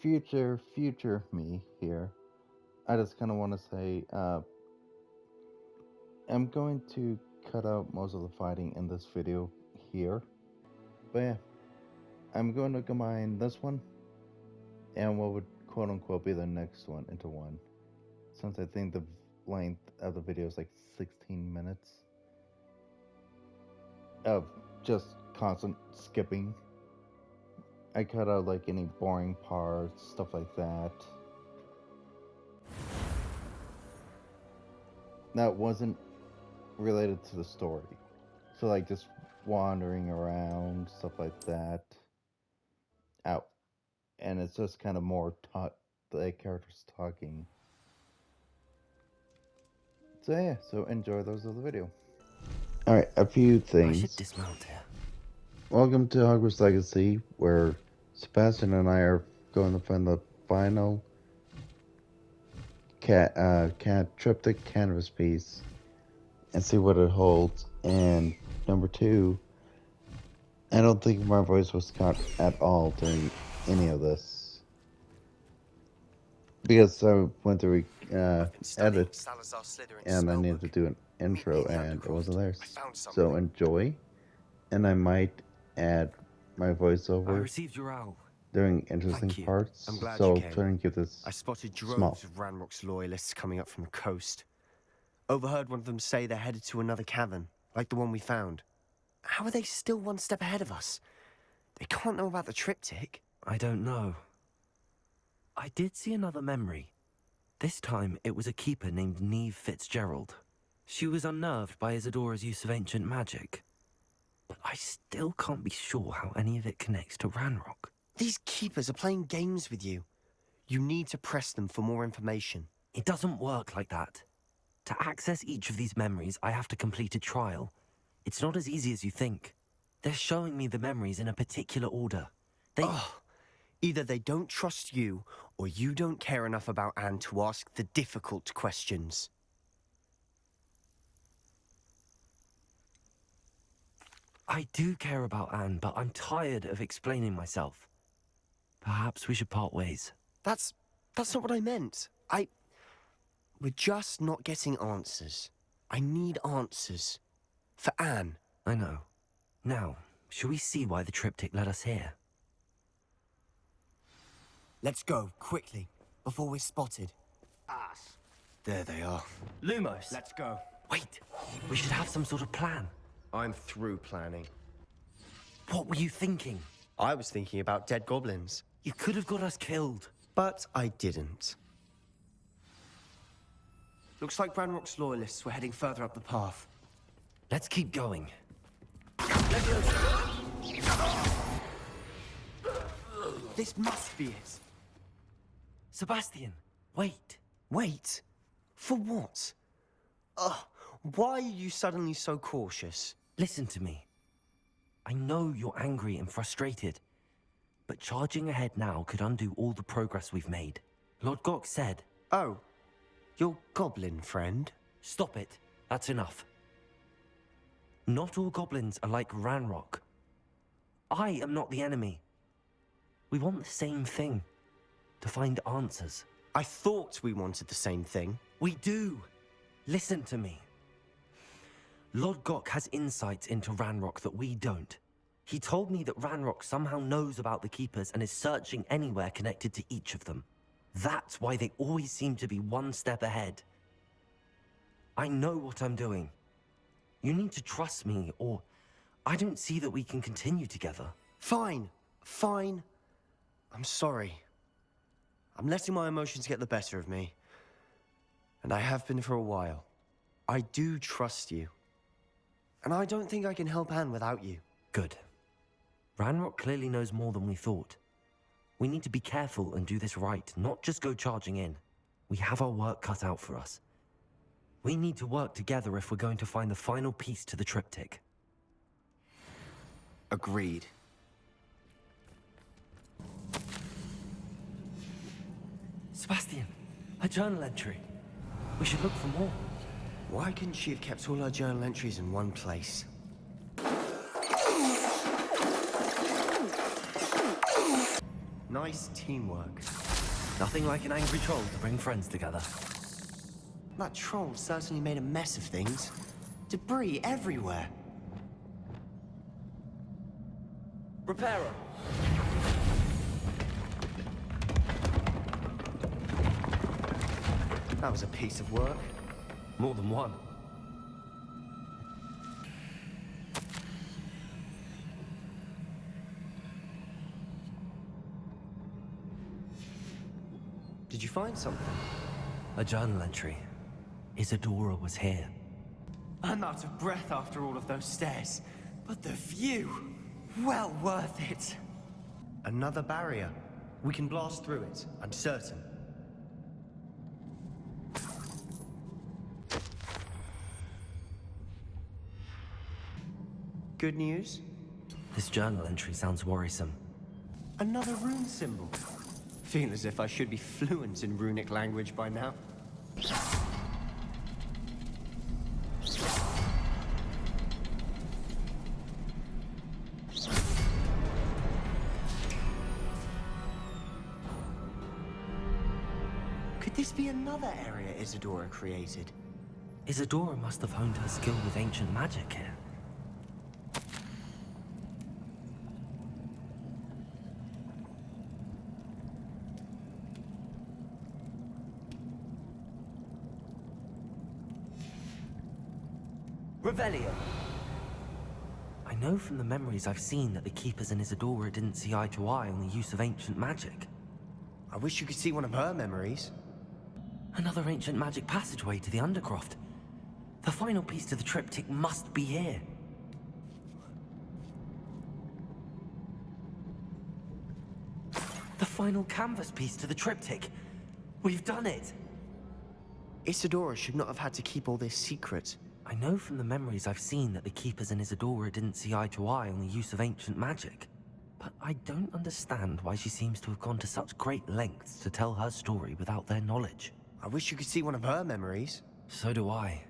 future me here. I just kind of want to say, I'm going to cut out most of the fighting in this video here. But yeah, I'm going to combine this one and what would quote unquote be the next one into one. Since I think the length of the video is like 16 minutes of just constant skipping. I cut out like any boring parts, stuff like that. That wasn't related to the story. So like just wandering around, stuff like that. Out. And it's just kind of more the characters talking. So yeah, so enjoy those of the video. Alright, a few things. I should dismount here. Welcome to Hogwarts Legacy, where Sebastian and I are going to find the final triptych canvas piece and see what it holds. And number two, I don't think my voice was cut at all during any of this, because I went to edit and I needed to do an intro and it wasn't there. So enjoy, and I might add my voiceover. I received your owl. During interesting parts, I'm glad so you came. try and keep this I spotted droves small. of Ranrock's loyalists coming up from the coast. Overheard one of them say they're headed to another cavern, like the one we found. How are they still one step ahead of us? They can't know about the triptych. I don't know. I did see another memory. This time, it was a keeper named Neve Fitzgerald. She was unnerved by Isadora's use of ancient magic. But I still can't be sure how any of it connects to Ranrock. These keepers are playing games with you. You need to press them for more information. It doesn't work like that. To access each of these memories, I have to complete a trial. It's not as easy as you think. They're showing me the memories in a particular order. Either they don't trust you, or you don't care enough about Anne to ask the difficult questions. I do care about Anne, but I'm tired of explaining myself. Perhaps we should part ways. That's not what I meant. We're just not getting answers. I need answers. For Anne. I know. Now, shall we see why the triptych led us here? Let's go, quickly, before we're spotted. Us. There they are. Lumos! Let's go. Wait, we should have some sort of plan. I'm through planning. What were you thinking? I was thinking about dead goblins. You could have got us killed. But I didn't. Looks like Ranrock's loyalists were heading further up the path. Let's keep going. This must be it. Sebastian, wait. Wait? For what? Why are you suddenly so cautious? Listen to me. I know you're angry and frustrated, but charging ahead now could undo all the progress we've made. Lord Gok said... Oh, your goblin friend? Stop it. That's enough. Not all goblins are like Ranrock. I am not the enemy. We want the same thing. To find answers. I thought we wanted the same thing. We do. Listen to me. Lord Gok has insights into Ranrock that we don't. He told me that Ranrock somehow knows about the Keepers and is searching anywhere connected to each of them. That's why they always seem to be one step ahead. I know what I'm doing. You need to trust me, or I don't see that we can continue together. Fine. Fine. I'm sorry. I'm letting my emotions get the better of me. And I have been for a while. I do trust you. And I don't think I can help Anne without you. Good. Ranrock clearly knows more than we thought. We need to be careful and do this right, not just go charging in. We have our work cut out for us. We need to work together if we're going to find the final piece to the triptych. Agreed. Sebastian, a journal entry. We should look for more. Why couldn't she have kept all her journal entries in one place? Nice teamwork. Nothing like an angry troll to bring friends together. That troll certainly made a mess of things. Debris everywhere. Repairer. That was a piece of work. More than one. Did you find something? A journal entry. Isadora was here. I'm out of breath after all of those stairs. But the view, well worth it. Another barrier. We can blast through it, I'm certain. Good news? This journal entry sounds worrisome. Another rune symbol. Feel as if I should be fluent in runic language by now. Could this be another area Isadora created? Isadora must have honed her skill with ancient magic here. Revelio. I know from the memories I've seen that the Keepers and Isadora didn't see eye to eye on the use of ancient magic. I wish you could see one of her memories. Another ancient magic passageway to the Undercroft. The final piece to the triptych must be here. The final canvas piece to the triptych. We've done it! Isadora should not have had to keep all this secret. I know from the memories I've seen that the Keepers and Isadora didn't see eye to eye on the use of ancient magic. But I don't understand why she seems to have gone to such great lengths to tell her story without their knowledge. I wish you could see one of her memories. So do I.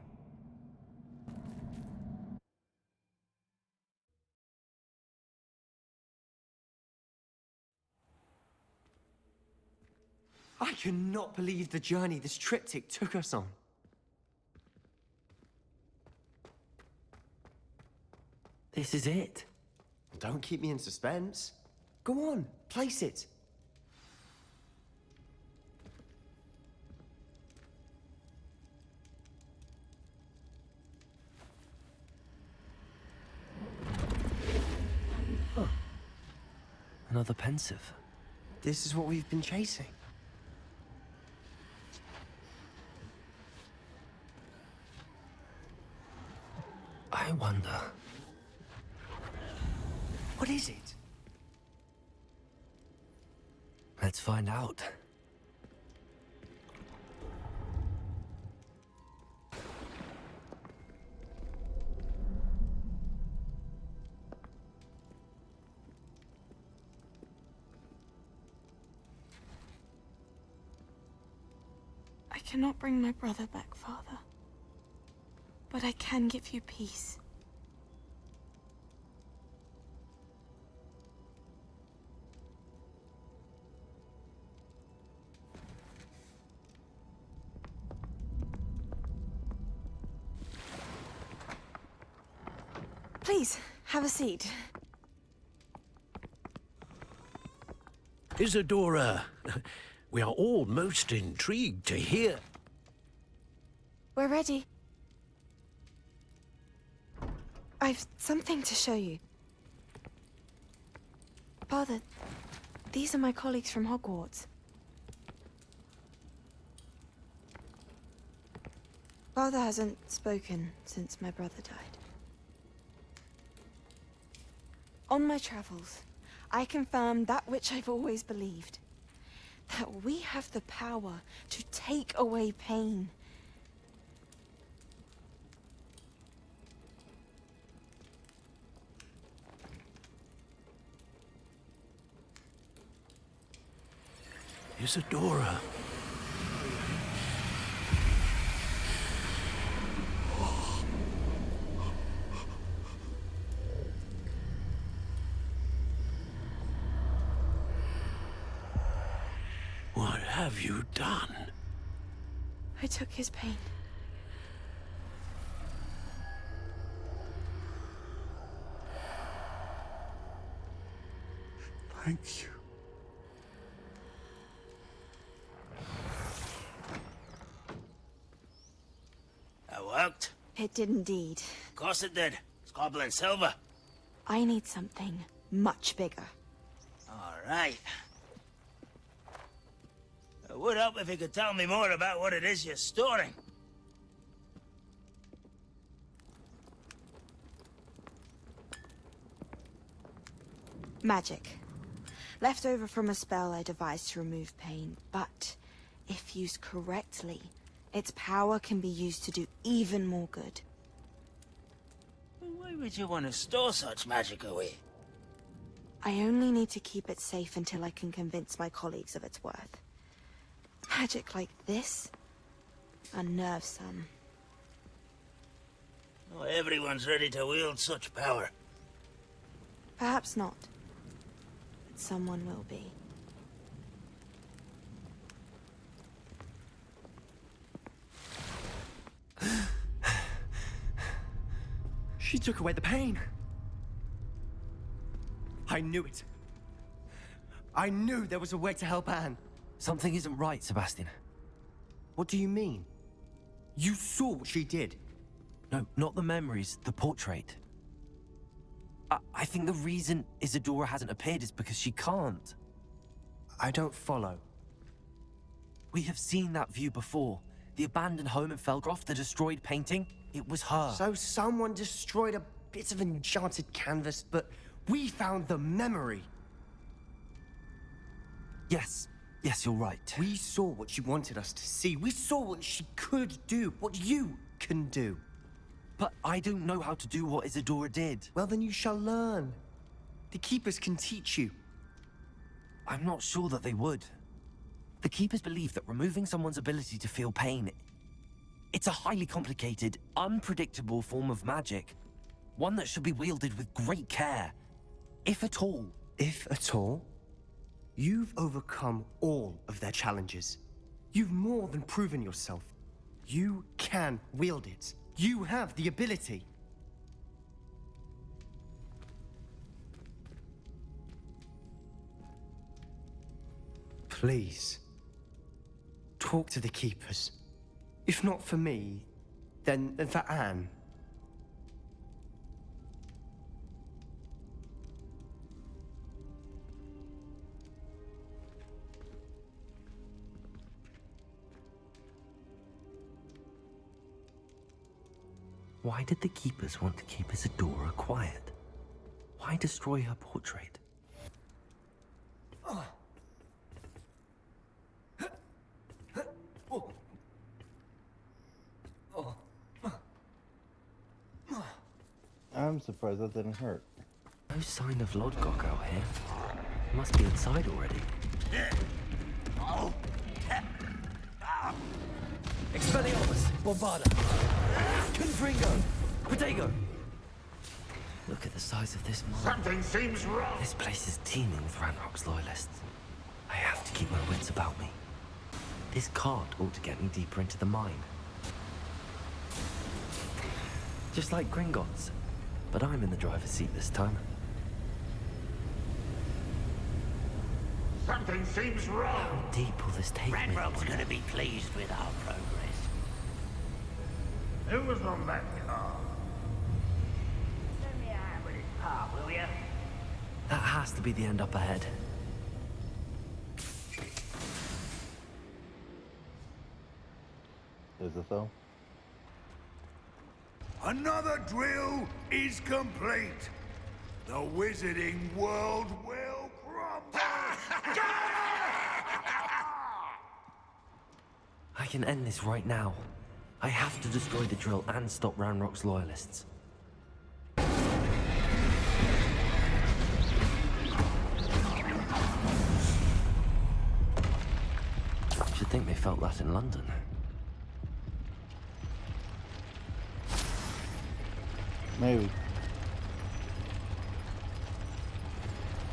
I cannot believe the journey this triptych took us on. This is it. Don't keep me in suspense. Go on, place it. Huh. Another pensive. This is what we've been chasing. I wonder... what is it? Let's find out. I cannot bring my brother back, Father. But I can give you peace. Please, have a seat. Isadora, we are all most intrigued to hear. We're ready. I've something to show you. Father, these are my colleagues from Hogwarts. Father hasn't spoken since my brother died. On my travels, I confirmed that which I've always believed. That we have the power to take away pain. Isadora. have you done? I took his pain. Thank you. That worked. It did indeed. Of course it did. It's goblin silver. I need something much bigger. All right. It would help if you could tell me more about what it is you're storing. Magic. Left over from a spell I devised to remove pain, but if used correctly, its power can be used to do even more good. Why would you want to store such magic away? I only need to keep it safe until I can convince my colleagues of its worth. Magic like this unnerves some. Not everyone's ready to wield such power. Perhaps not. But someone will be. She took away the pain. I knew it. I knew there was a way to help Anne. Something isn't right, Sebastian. What do you mean? You saw what she did. No, not the memories, the portrait. I think the reason Isadora hasn't appeared is because she can't. I don't follow. We have seen that view before. The abandoned home in Felgroth, the destroyed painting, it was her. So someone destroyed a bit of enchanted canvas, but we found the memory. Yes, you're right. We saw what she wanted us to see. We saw what she could do, what you can do. But I don't know how to do what Isadora did. Well, then you shall learn. The Keepers can teach you. I'm not sure that they would. The Keepers believe that removing someone's ability to feel pain, it's a highly complicated, unpredictable form of magic. One that should be wielded with great care. If at all. If at all? You've overcome all of their challenges. You've more than proven yourself. You can wield it. You have the ability. Please, talk to the Keepers. If not for me, then for Anne. Why did the Keepers want to keep Isadora quiet? Why destroy her portrait? I'm surprised that didn't hurt. No sign of Lodgok out here. Must be inside already. Expelliarmus! Bombarda! Confringo! Protego! Look at the size of this mine. Something seems wrong. This place is teeming with Ranrock's loyalists. I have to keep my wits about me. This cart ought to get me deeper into the mine. Just like Gringotts. But I'm in the driver's seat this time. Something seems wrong. How deep will this take me? Ranrock's gonna be pleased with our progress. Who was on that car? Send me a hand with his part, will you? That has to be the end up ahead. Is it though? Another drill is complete. The wizarding world will crumble. I can end this right now. I have to destroy the drill and stop Ranrock's loyalists. Should think they felt that in London. Maybe.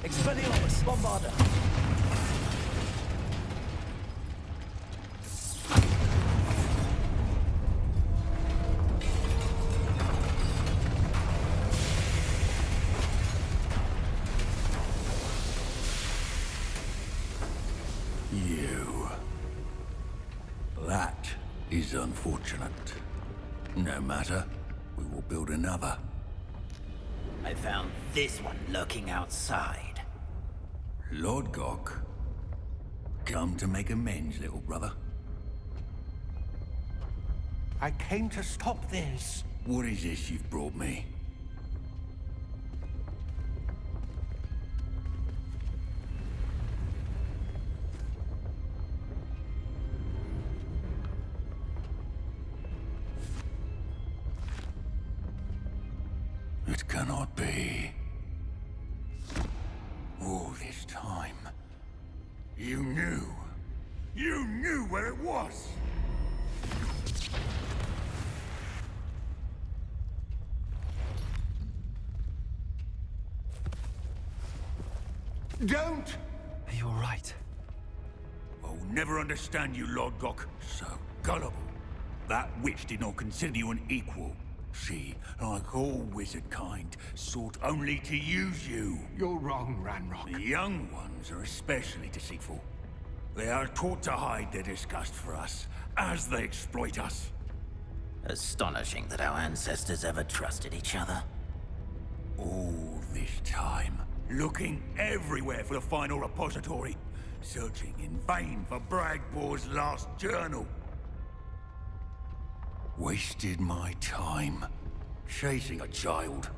Expelliarmus! Bombarda! You. That is unfortunate. No matter. We will build another. I found this one lurking outside. Lord Gok. Come to make amends, little brother. I came to stop this. What is this you've brought me? It cannot be. All this time, you knew. You knew where it was! Don't! Are you alright? I'll never understand you, Lord Gok. So gullible. That witch did not consider you an equal. She, like all wizard kind, sought only to use you. You're wrong, Ranrock. The young ones are especially deceitful. They are taught to hide their disgust for us, as they exploit us. Astonishing that our ancestors ever trusted each other. All this time, looking everywhere for the final repository, searching in vain for Bragbor's last journal. Wasted my time, chasing a child.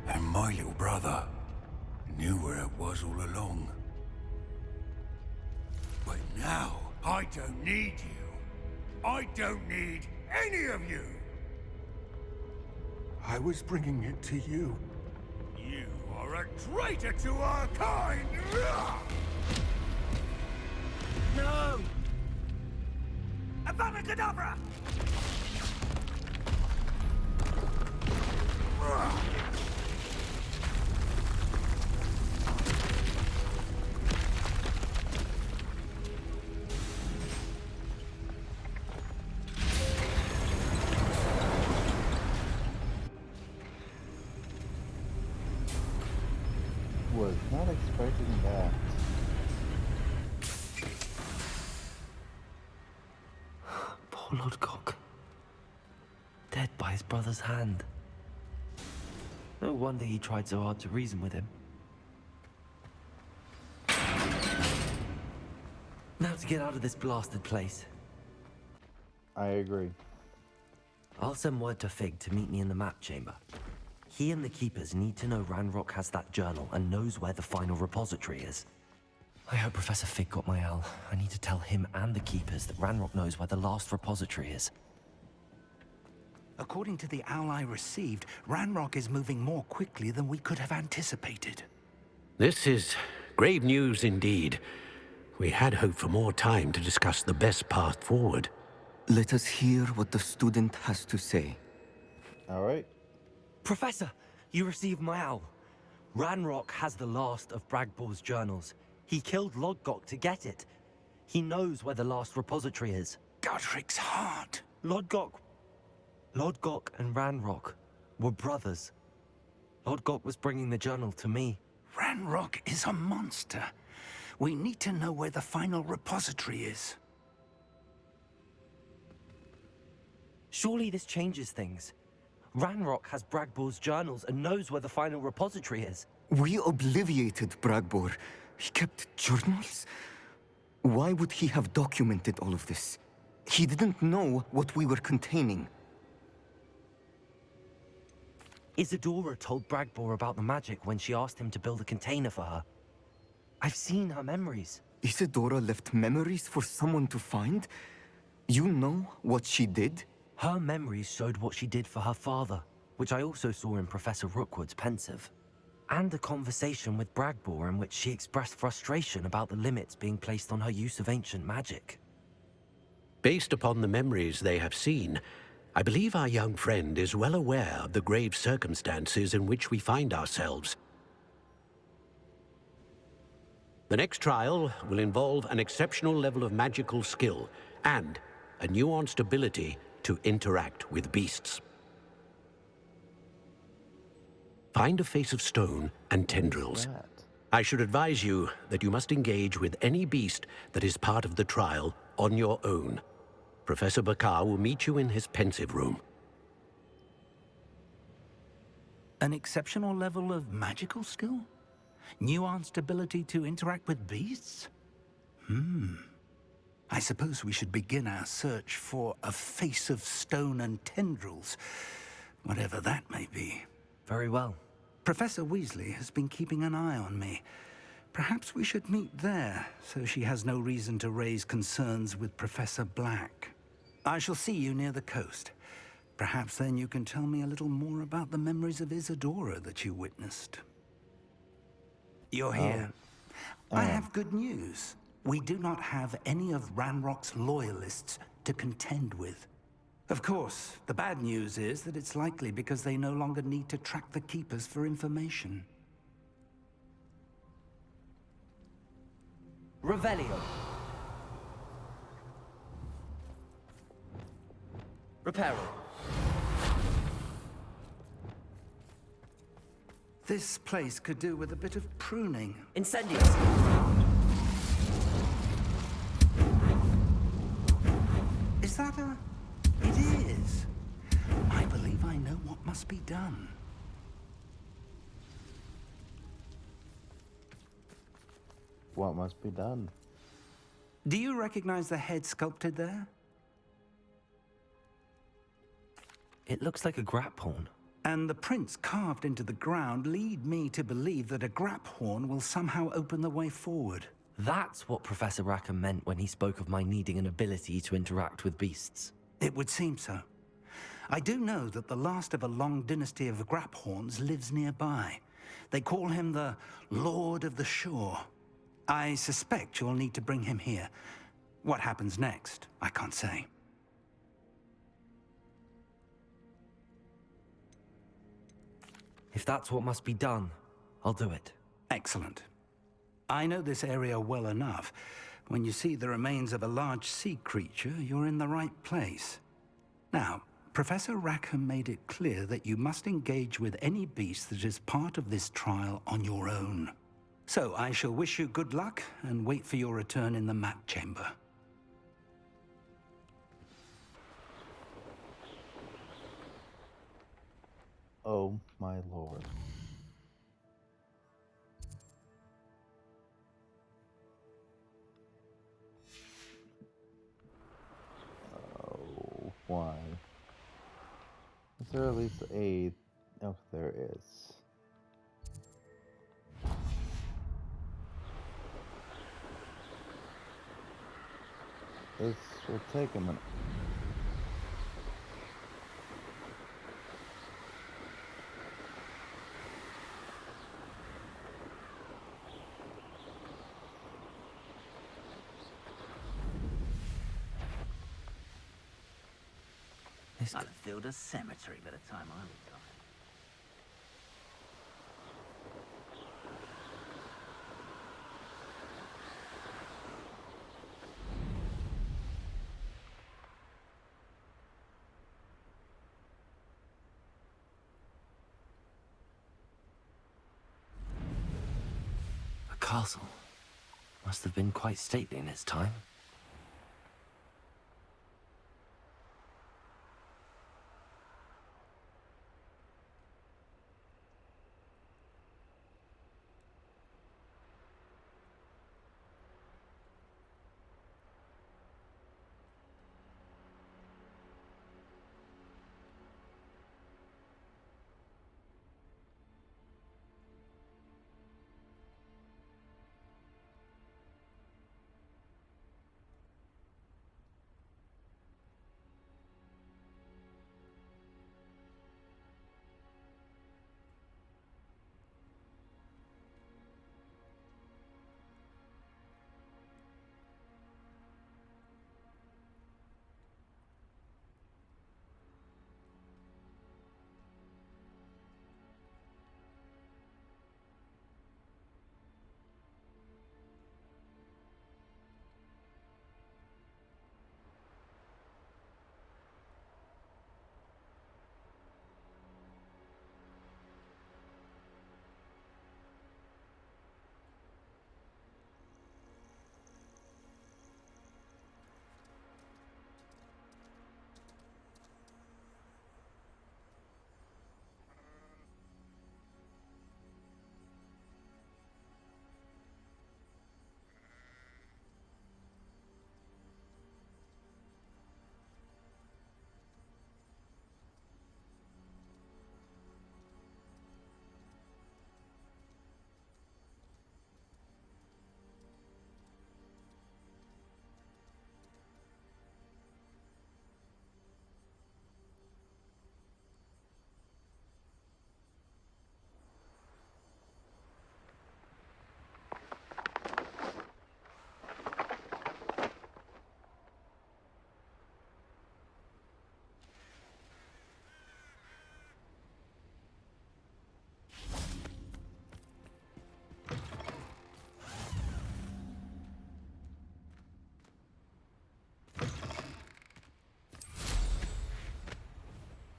And my little brother knew where it was all along. But now, I don't need you. I don't need any of you. I was bringing it to you. You are a traitor to our kind! No! Avada Kedavra! Was not expecting that. Poor Lord Gok. Dead by his brother's hand. No wonder he tried so hard to reason with him. Now to get out of this blasted place. I agree. I'll send word to Fig to meet me in the map chamber. He and the Keepers need to know Ranrock has that journal and knows where the final repository is. I hope Professor Fig got my L. I need to tell him and the Keepers that Ranrock knows where the last repository is. According to the owl I received, Ranrock is moving more quickly than we could have anticipated. This is grave news indeed. We had hoped for more time to discuss the best path forward. Let us hear what the student has to say. All right. Professor, you received my owl. Ranrock has the last of Bragbor's journals. He killed Lodgok to get it. He knows where the last repository is. Godric's heart. Lodgok and Ranrock were brothers. Lodgok was bringing the journal to me. Ranrock is a monster. We need to know where the final repository is. Surely this changes things. Ranrock has Bragbor's journals and knows where the final repository is. We obliviated Bragbor. He kept journals? Why would he have documented all of this? He didn't know what we were containing. Isadora told Bragbor about the magic when she asked him to build a container for her. I've seen her memories. Isadora left memories for someone to find? You know what she did? Her memories showed what she did for her father, which I also saw in Professor Rookwood's Pensive. And a conversation with Bragbor in which she expressed frustration about the limits being placed on her use of ancient magic. Based upon the memories they have seen, I believe our young friend is well aware of the grave circumstances in which we find ourselves. The next trial will involve an exceptional level of magical skill and a nuanced ability to interact with beasts. Find a face of stone and tendrils. I should advise you that you must engage with any beast that is part of the trial on your own. Professor Bakar will meet you in his pensive room. An exceptional level of magical skill? Nuanced ability to interact with beasts? I suppose we should begin our search for a face of stone and tendrils, whatever that may be. Very well. Professor Weasley has been keeping an eye on me. Perhaps we should meet there, so she has no reason to raise concerns with Professor Black. I shall see you near the coast. Perhaps then you can tell me a little more about the memories of Isadora that you witnessed. You're here. I have good news. We do not have any of Ranrock's loyalists to contend with. Of course, the bad news is that it's likely because they no longer need to track the Keepers for information. Revelio. Reparo. This place could do with a bit of pruning. Incendios. Is that a... It is. I believe I know what must be done. What must be done? Do you recognize the head sculpted there? It looks like a graphorn. And the prints carved into the ground lead me to believe that a graphorn will somehow open the way forward. That's what Professor Rackham meant when he spoke of my needing an ability to interact with beasts. It would seem so. I do know that the last of a long dynasty of graphorns lives nearby. They call him the Lord of the Shore. I suspect you'll need to bring him here. What happens next, I can't say. If that's what must be done, I'll do it. Excellent. I know this area well enough. When you see the remains of a large sea creature, you're in the right place. Now, Professor Rackham made it clear that you must engage with any beast that is part of this trial on your own. So I shall wish you good luck and wait for your return in the map chamber. Oh my lord. Oh, why? Is there at least a... Oh, there is. This will take a minute. I'd have filled a cemetery by the time I retired. A castle. Must have been quite stately in its time.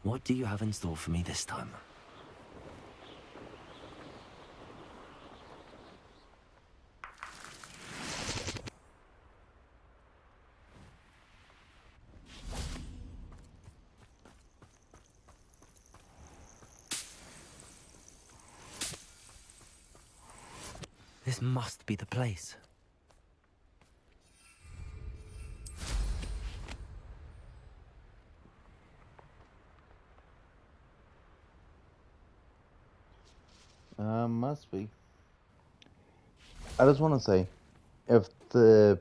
What do you have in store for me this time? This must be the place. Must be. I just want to say, if the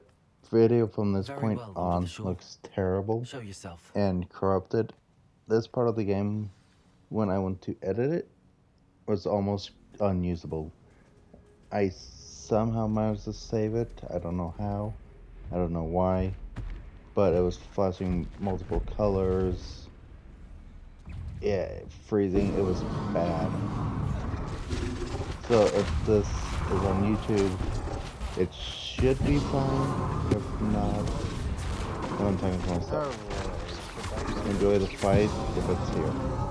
video from this Very point well, Lord of on the Shore. looks terrible Show yourself. and corrupted, this part of the game, when I went to edit it, was almost unusable. I somehow managed to save it. I don't know how. I don't know why. But it was flashing multiple colors. Yeah, freezing. It was bad. So if this is on YouTube, it should be fine. If not, I'm talking to myself. Enjoy the fight if it's here.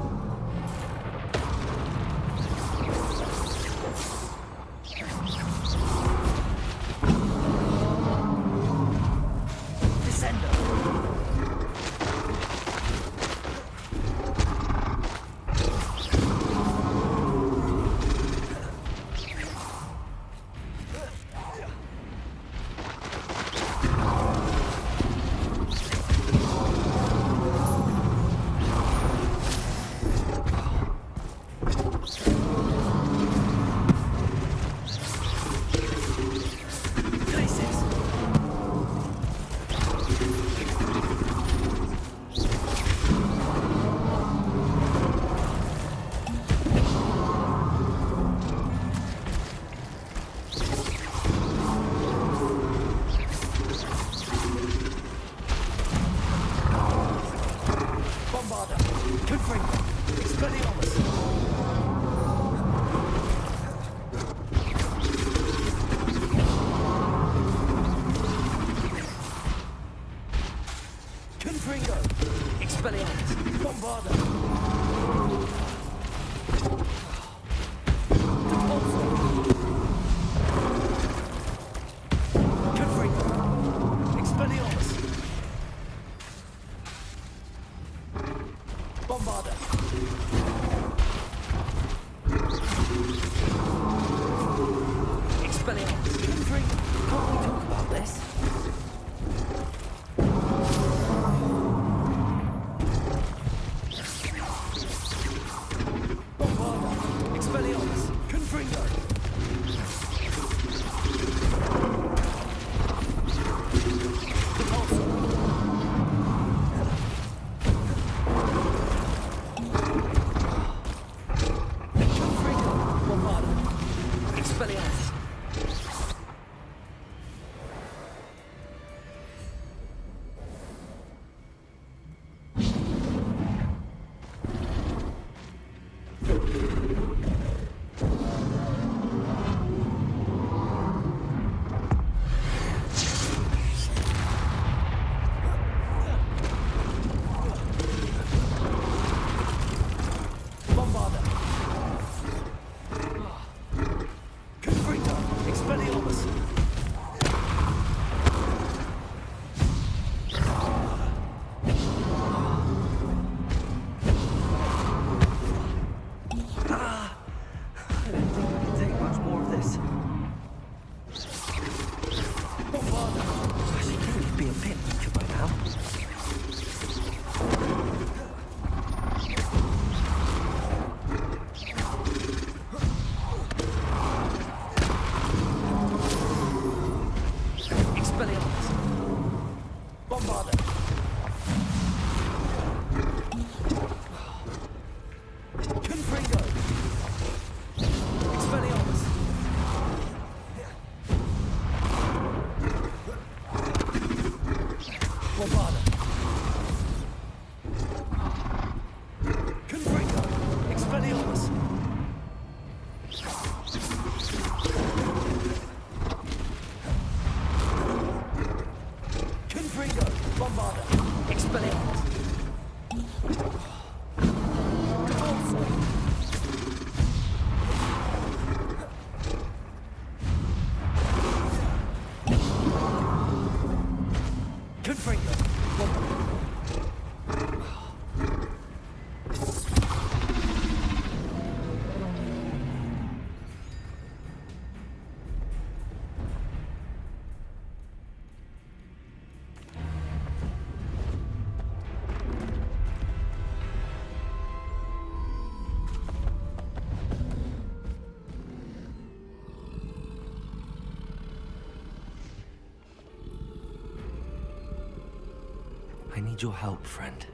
I need your help, friend.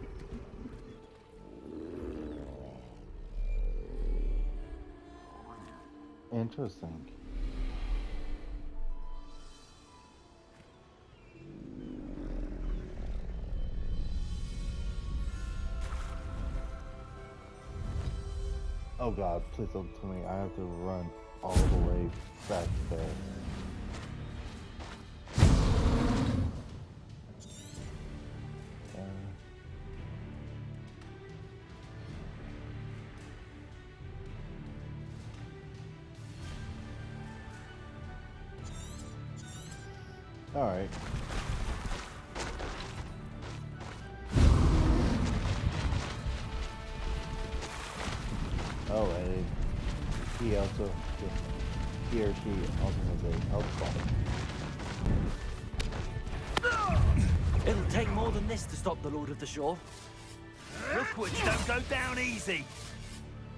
Interesting. Oh god, please don't tell me I have to run all the way back there. Alright. Oh, and he or she also has a health bar. It'll take more than this to stop the Lord of the Shore. Rookwoods don't go down easy.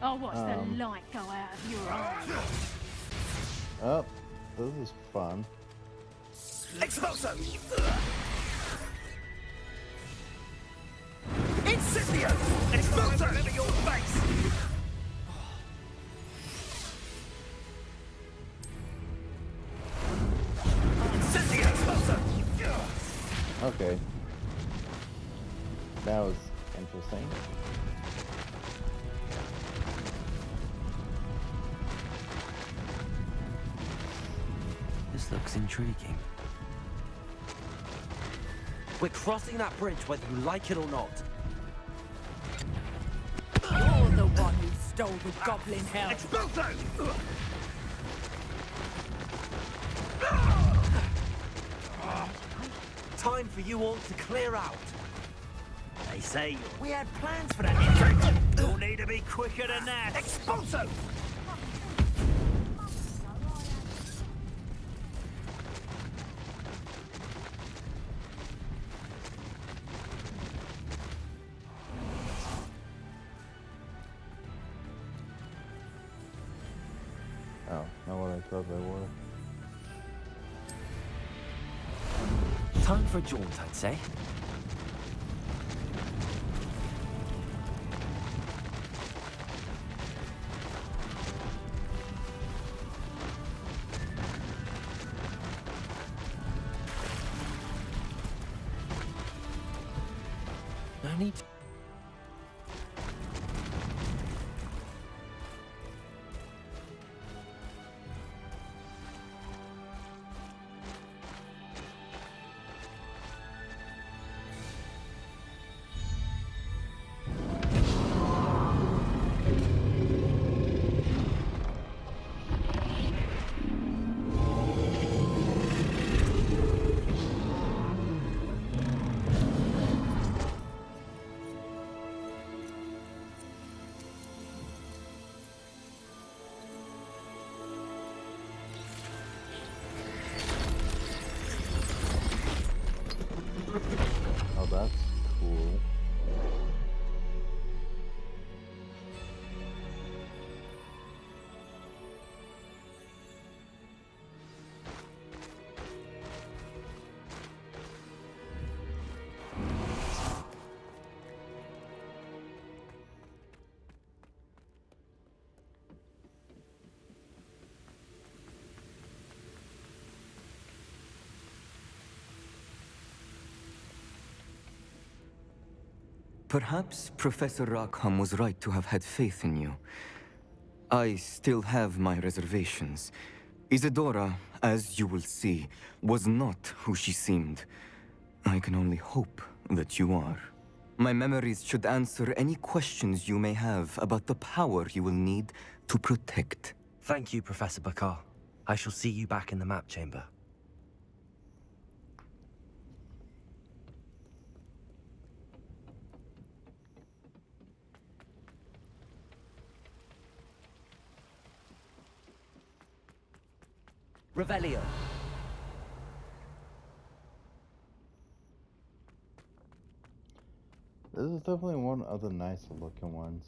I'll watch the light go out of your eyes. Oh, this is fun. Expulso! Incendio! Expulso! Over your face! Incendio! Expulso! Okay. That was interesting. This looks intriguing. We're crossing that bridge whether you like it or not. You're the one who stole the goblin helm. Expulso! Time for you all to clear out. They say we had plans for that. You'll need to be quicker than that. Expulso! Oh, not what I thought they were. Time for a jaunt, I'd say. No need to... Oh, that's cool. Perhaps Professor Rackham was right to have had faith in you. I still have my reservations. Isadora, as you will see, was not who she seemed. I can only hope that you are. My memories should answer any questions you may have about the power you will need to protect. Thank you, Professor Bakar. I shall see you back in the map chamber. Revelio. This is definitely one of the nicer looking ones.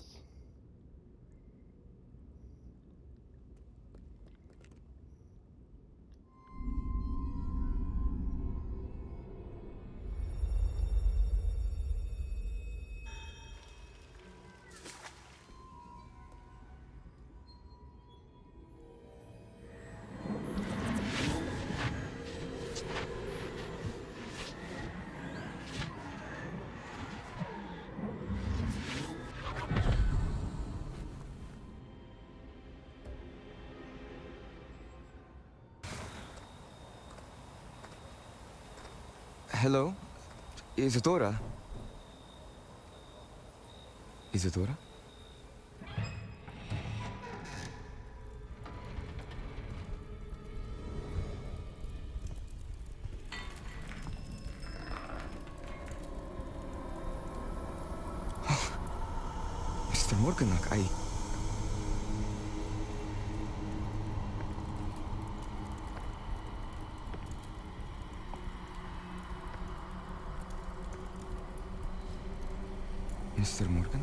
Hello? Isadora? Isadora? Mr. Morganach, Mr. Morganach?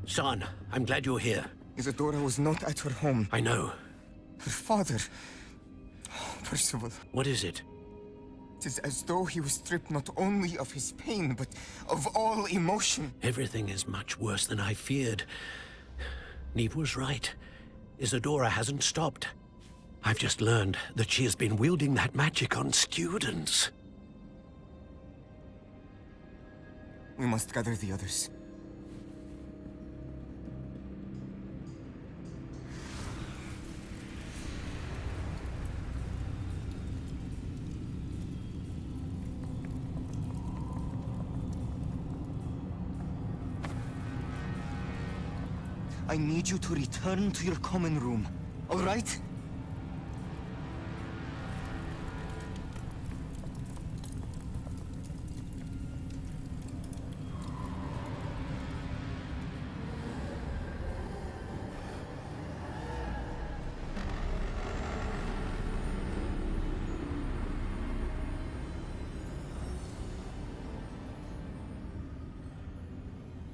Son, I'm glad you're here. Isadora was not at her home. I know. Her father... Oh, Percival. What is it? It is as though he was stripped not only of his pain, but of all emotion. Everything is much worse than I feared. Neve was right. Isadora hasn't stopped. I've just learned that she has been wielding that magic on students. We must gather the others. I need you to return to your common room, all right?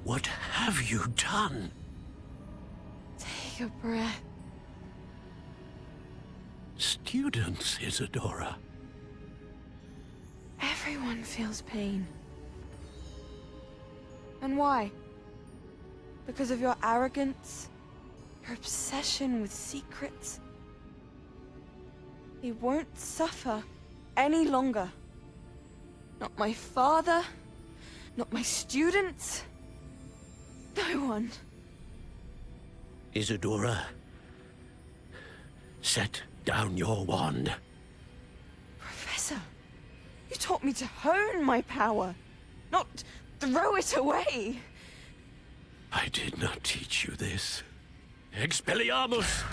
What have you done? Take a breath. Students, Isadora. Everyone feels pain. And why? Because of your arrogance? Your obsession with secrets? They won't suffer any longer. Not my father, not my students, no one. Isadora, set down your wand. Professor, you taught me to hone my power, not throw it away. I did not teach you this. Expelliarmus!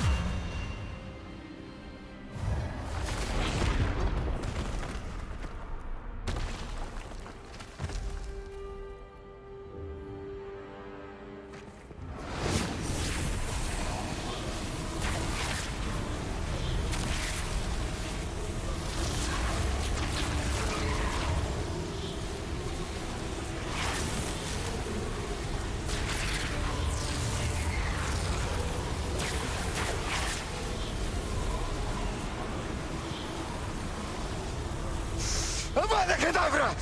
Avada Kedavra!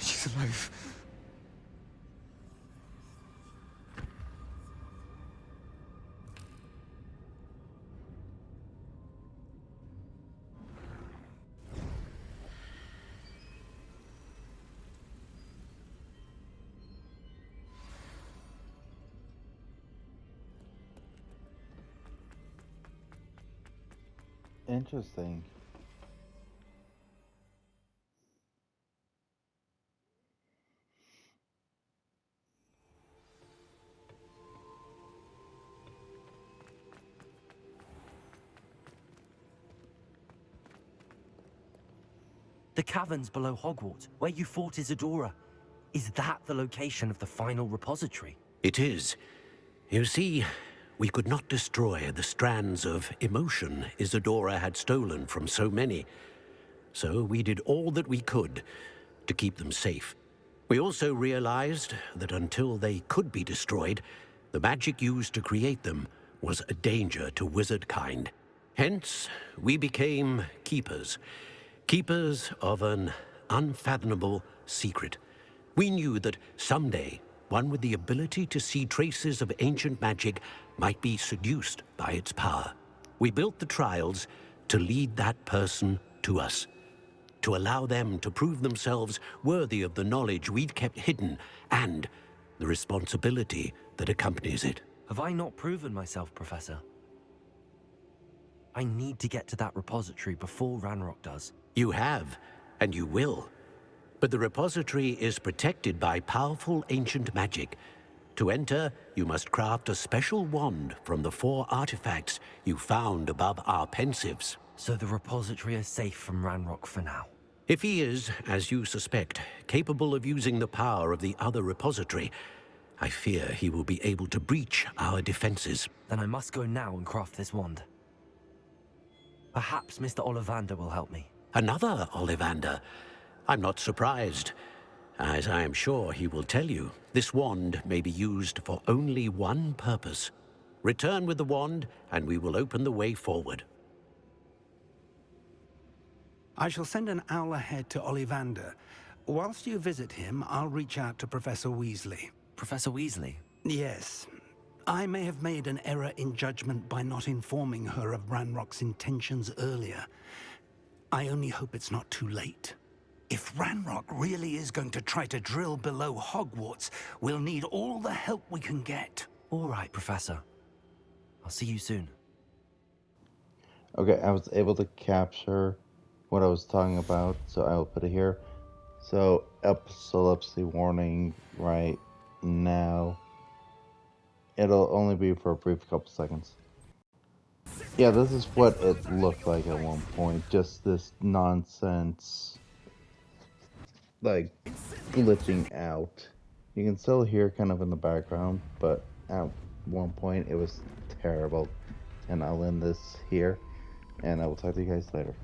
She's alive. Interesting. The caverns below Hogwarts, where you fought Isadora. Is that the location of the final repository? It is. You see, we could not destroy the strands of emotion Isadora had stolen from so many. So we did all that we could to keep them safe. We also realized that until they could be destroyed, the magic used to create them was a danger to wizard kind. Hence, we became keepers, Keepers of an unfathomable secret. We knew that someday, one with the ability to see traces of ancient magic might be seduced by its power. We built the trials to lead that person to us, to allow them to prove themselves worthy of the knowledge we'd kept hidden and the responsibility that accompanies it. Have I not proven myself, Professor? I need to get to that repository before Ranrock does. You have, and you will. But the repository is protected by powerful ancient magic. To enter, you must craft a special wand from the 4 artifacts you found above our pensives. So the repository is safe from Ranrock for now. If he is, as you suspect, capable of using the power of the other repository, I fear he will be able to breach our defenses. Then I must go now and craft this wand. Perhaps Mr. Ollivander will help me. Another Ollivander? I'm not surprised. As I am sure he will tell you, this wand may be used for only one purpose. Return with the wand, and we will open the way forward. I shall send an owl ahead to Ollivander. Whilst you visit him, I'll reach out to Professor Weasley. Professor Weasley? Yes. I may have made an error in judgment by not informing her of Ranrock's intentions earlier. I only hope it's not too late. If Ranrock really is going to try to drill below Hogwarts, we'll need all the help we can get. All right, Professor. I'll see you soon. Okay, I was able to capture what I was talking about, so I will put it here. So, epilepsy warning right now. It'll only be for a brief couple seconds. Yeah, this is what it looked like at one point. Just this nonsense, like, glitching out. You can still hear kind of in the background, but at one point it was terrible. And I'll end this here, and I will talk to you guys later.